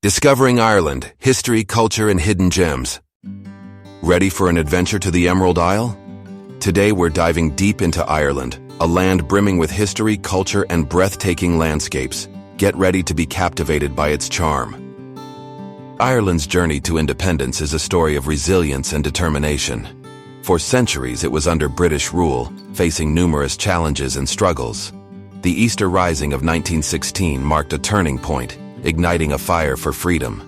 Discovering Ireland, history, culture, and hidden gems. Ready for an adventure to the Emerald Isle? Today we're diving deep into Ireland, a land brimming with history, culture, and breathtaking landscapes. Get ready to be captivated by its charm. Ireland's journey to independence is a story of resilience and determination. For centuries it was under British rule, facing numerous challenges and struggles. The Easter Rising of 1916 marked a turning point, igniting a fire for freedom.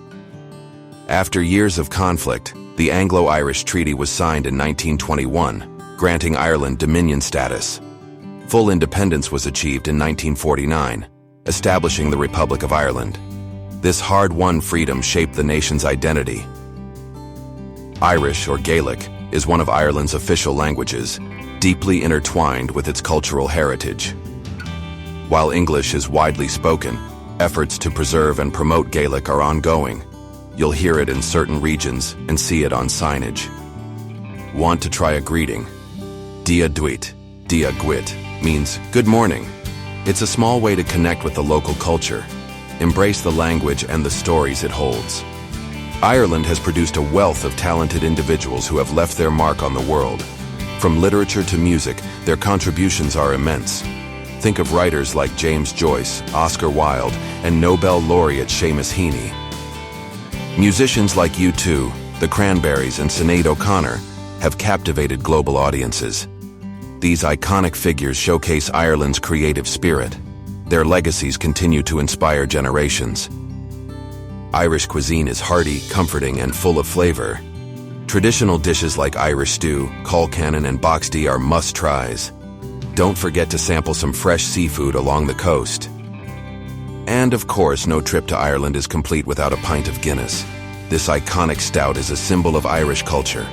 After years of conflict, the Anglo-Irish Treaty was signed in 1921, granting Ireland Dominion status. Full independence was achieved in 1949, establishing the Republic of Ireland. This hard-won freedom shaped the nation's identity. Irish, or Gaelic, is one of Ireland's official languages, deeply intertwined with its cultural heritage. While English is widely spoken, efforts to preserve and promote Gaelic are ongoing. You'll hear it in certain regions and see it on signage. Want to try a greeting? Dia Duit, Dia Gwit, means good morning. It's a small way to connect with the local culture. Embrace the language and the stories it holds. Ireland has produced a wealth of talented individuals who have left their mark on the world. From literature to music, their contributions are immense. Think of writers like James Joyce, Oscar Wilde, and Nobel laureate Seamus Heaney. Musicians like U2, the Cranberries, and Sinead O'Connor have captivated global audiences. These iconic figures showcase Ireland's creative spirit. Their legacies continue to inspire generations. Irish cuisine is hearty, comforting, and full of flavor. Traditional dishes like Irish stew, colcannon, and boxty are must-tries. Don't forget to sample some fresh seafood along the coast. And of course, no trip to Ireland is complete without a pint of Guinness. This iconic stout is a symbol of Irish culture.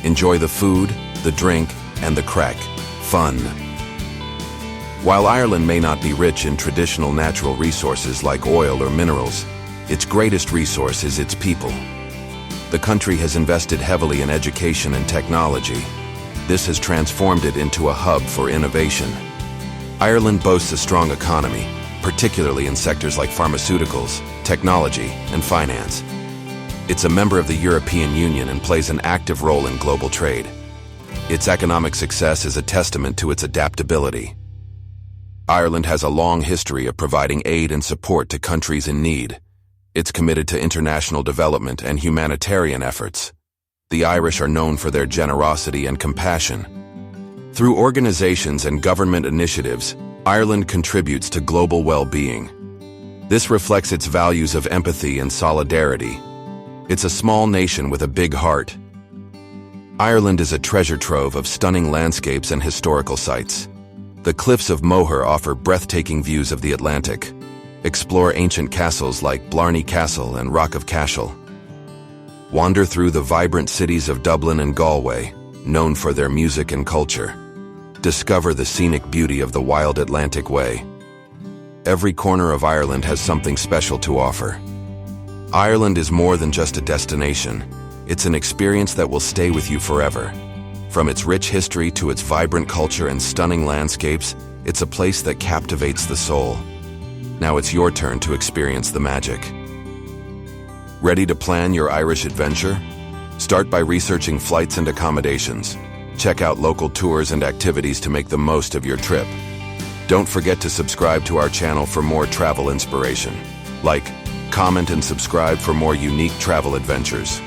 Enjoy the food, the drink, and the crack. Fun. While Ireland may not be rich in traditional natural resources like oil or minerals, its greatest resource is its people. The country has invested heavily in education and technology. This has transformed it into a hub for innovation. Ireland boasts a strong economy, particularly in sectors like pharmaceuticals, technology, and finance. It's a member of the European Union and plays an active role in global trade. Its economic success is a testament to its adaptability. Ireland has a long history of providing aid and support to countries in need. It's committed to international development and humanitarian efforts. The Irish are known for their generosity and compassion. Through organizations and government initiatives, Ireland contributes to global well-being. This reflects its values of empathy and solidarity. It's a small nation with a big heart. Ireland is a treasure trove of stunning landscapes and historical sites. The cliffs of Moher offer breathtaking views of the Atlantic. Explore ancient castles like Blarney Castle and Rock of Cashel. Wander through the vibrant cities of Dublin and Galway, known for their music and culture. Discover the scenic beauty of the wild Atlantic Way. Every corner of Ireland has something special to offer. Ireland is more than just a destination. It's an experience that will stay with you forever. From its rich history to its vibrant culture and stunning landscapes, it's a place that captivates the soul. Now it's your turn to experience the magic. Ready to plan your Irish adventure? Start by researching flights and accommodations. Check out local tours and activities to make the most of your trip. Don't forget to subscribe to our channel for more travel inspiration. Like, comment, and subscribe for more unique travel adventures.